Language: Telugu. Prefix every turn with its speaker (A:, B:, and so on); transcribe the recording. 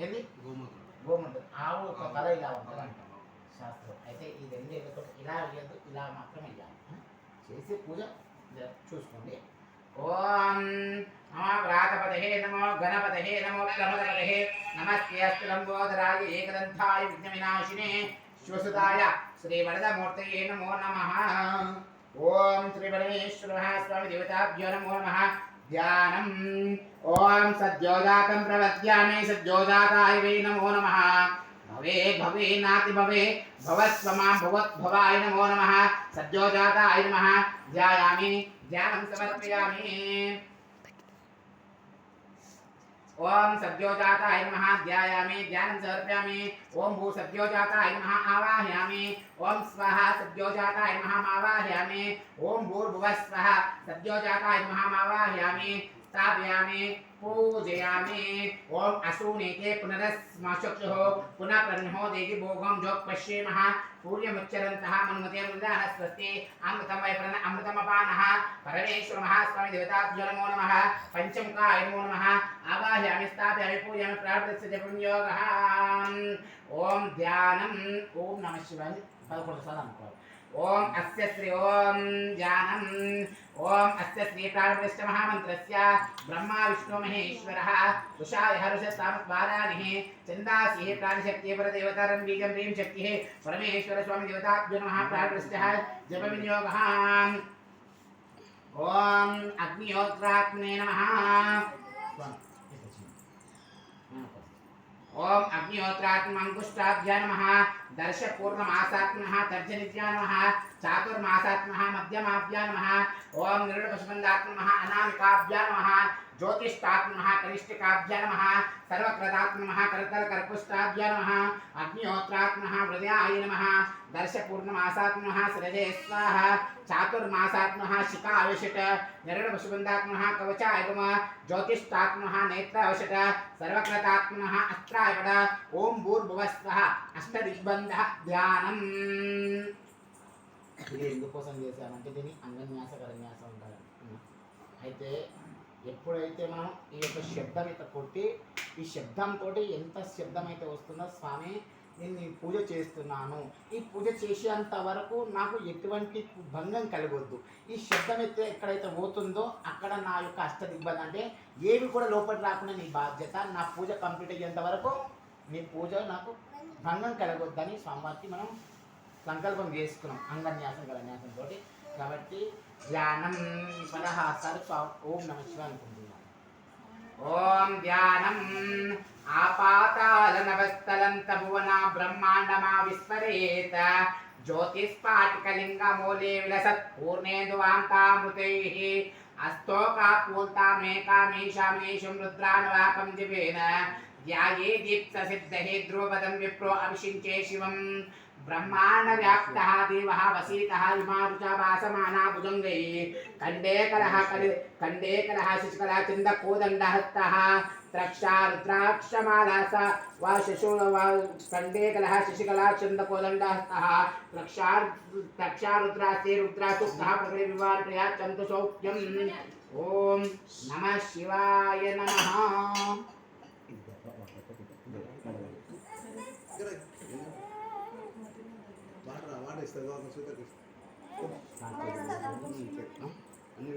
A: ఏంది గోమూత్రం ఆవు ఒక కళ ఇలా ఉంటుంది అంటాం శాస్త్రం. అయితే ఈ రెండు ఏళ్ళతో ఇలా వేయద్దు, ఇలా మాత్రం వేయాలి. చేసి పూజ చూసుకోండి. ఓం నమో వ్రాతపతే నమో గణపతే నమో ప్రమదపతే నమస్తే లంబోదరాయ ఏకదంతాయ విఘ్నవినాశినే శివసుతాయ శ్రీ వరదమూర్తయే నమో నమః. ఓం శ్రీ పరమేశ్వర స్వామి దేవతాభ్యో నమో నమః. ధ్యానం. ఓం సద్యోజాతం ప్రవద్యామి సద్యోజాతాయ వై నమో నమః. భవే భవే నాతి భవే భవస్వమా భవద్భవాయ నమో నమః. సద్యోజాతాయ నమః. ధ్యాయామి ధ్యానం సమర్పయామి. ఓం సద్యోజాతాయ నమః. ధ్యాయామి ధ్యానం సమర్పయామి. ఓం భూ సద్యోజాతాయ నమః. ఆవాహయామి. ఓం స్వః సద్యోజాతాయ నమః. ఆవాహయామి. ఓం భూర్భువః స్వః సద్యోజాతాయ నమః. ఆవాహయామి. स्थापयामि पूजयामि. ओम असूनेके पुनरस्मचक्षुः पुनः प्रणहो देहि भोगं जोग पश्येमः. सूर्यमुच्चरन्तः मनुमते मुद्रानस्वस्ति अमृतं वै प्रण अमृतमपानः. परमेश्वर महास्वामी देवताभ्यो नमो नमः. पंचमुखाय नमो नमः. आवाहयामि स्थापयामि पूजयामि प्रार्थस्य जपयोगः. ओम ध्यानम्. ओम नमः शिवाय 11 साल అనుకోవాలి. ओम अस्य श्री ओम ध्यानम्. ओम अस्य श्री प्राणप्रतिष्ठ महामन्त्रस्य ब्रह्मा विष्णु महेश्वरः तुषायः ऋषसामद्वारानिः चन्दासिः प्राणशक्तिः परदेवतारं बीजं ह्रीं शक्तिः परमेश्वर स्वामी देवताभ्यो नमः. प्राणप्रतिष्ठः जपविनियोगः. ओम अग्निहोत्रात्मने नमः. ओम अग्निहोत्रात्मंकुष्टाभ्यां नमः. दर्शपूर्णमासात्मनः तर्जनित्यां नमः. चातुर्मासात्मनः मध्यमाभ्यां नमः. ओम निरुडपशुबन्धात्मनः अनामिकाभ्यां नमः. ज्योतिष्ठात्मनः कनिष्ठिकाभ्यां नमः. सर्वकृतात्मनः करतलकर्पुष्टाभ्यां नमः. अग्निहोत्रात्मनः हृदयाय नमः. दर्शपूर्णमासात्मनः सृजे स्वाहा. चातुर्मासात्मनः शिखाविषट. निरुडपशुबन्धात्मनः कवचाय नमः. ज्योतिष्ठात्मनः नेत्राविषट. सर्वकृतात्मनः अस्त्राय वद. ओम भूर्भुवः स्वः अष्टदिग्बन्धः ध्यानम्. ఇది ఎందుకోసం చేశామంటే దీన్ని అంగన్యాస కరన్యాసం అంటారు. అయితే ఎప్పుడైతే మనం ఈ యొక్క శబ్దం అయితే కొట్టి ఈ శబ్దంతో ఎంత శబ్దం అయితే వస్తుందో స్వామి నేను పూజ చేస్తున్నాను, ఈ పూజ చేసేంత వరకు నాకు ఎటువంటి భంగం కలగొద్దు. ఈ శబ్దం అయితే ఎక్కడైతే పోతుందో అక్కడ నా యొక్క అష్టదిగ్బంధం అంటే ఏవి కూడా లోపలి రాకుండా నీ బాధ్యత. నా పూజ కంప్లీట్ అయ్యేంత వరకు నీ పూజ నాకు భంగం కలగొద్దని స్వామివారికి మనం సంకల్పం చేసుకున్నాం అంగన్యాసం కరన్యాసంతో. కాబట్టి ధ్యానం 16 సార్లు ఓం నమః శివాయ అనుకుంటున్నాను. ఓం ధ్యానం. ఆపాతాల నవస్థలంత భువన బ్రహ్మాండమా విస్మరేత. జ్యోతిస్ఫాటికలింగ మూలే విలసత్ పూర్ణేందువాంతామృతైః. అస్తోకాపూర్తామేకామేషామేషం రుద్రానువాకం దివేన. ధ్యాయే దీప్తసిద్ధః ధ్రువపదం విప్రో అభిషించే శివం. ब्रह्मांड व्याप्तः देवः वसीतः विमारुचा भासमाना भुजङ्गैः. कंडे कलः शशिकला चन्दकोदण्डहस्तः. त्रक्षा रुद्राक्षमाला वा शिशु कंडे कलः शशिकला चन्दकोदण्डहस्तः. त्रक्षा रुद्रास्ते रुद्रासुक्तः प्रकटे विवार्तया चन्तुसौख्यम्. ओम नमः शिवाय नमः.
B: అన్ని